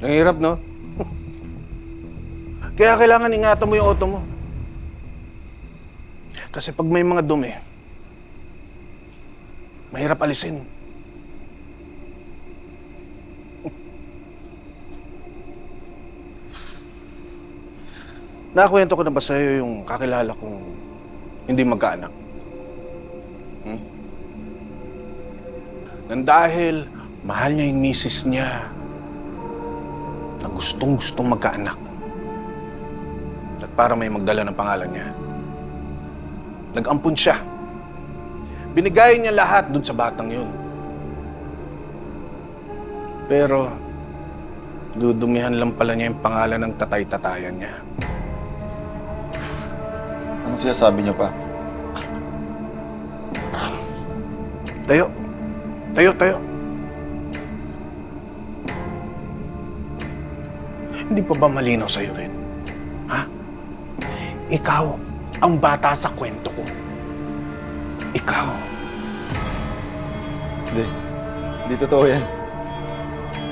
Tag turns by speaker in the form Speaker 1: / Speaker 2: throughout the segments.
Speaker 1: Ang hirap, no? Kaya kailangan ingatan mo yung auto mo. Kasi pag may mga dumi, mahirap alisin. Nakakwento ko na ba sa'yo yung kakilala kong hindi magkaanak? Nang dahil mahal niya yung misis niya na gustong-gustong magkaanak. At para may magdala ng pangalan niya, nag-ampun siya. Binigay niya lahat dun sa batang yun. Pero, dudumihan lang pala niya yung pangalan ng tatay-tatayan niya.
Speaker 2: Anong sinasabi niyo pa?
Speaker 1: Tayo. Tayo, tayo. Hindi pa ba malinaw sa'yo rin? Ha? Ikaw ang bata sa kwento ko. Ikaw.
Speaker 2: Hindi. Hindi totoo yan.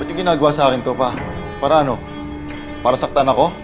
Speaker 2: Ba't yung ginagawa sa akin to pa? Para ano? Para saktan ako?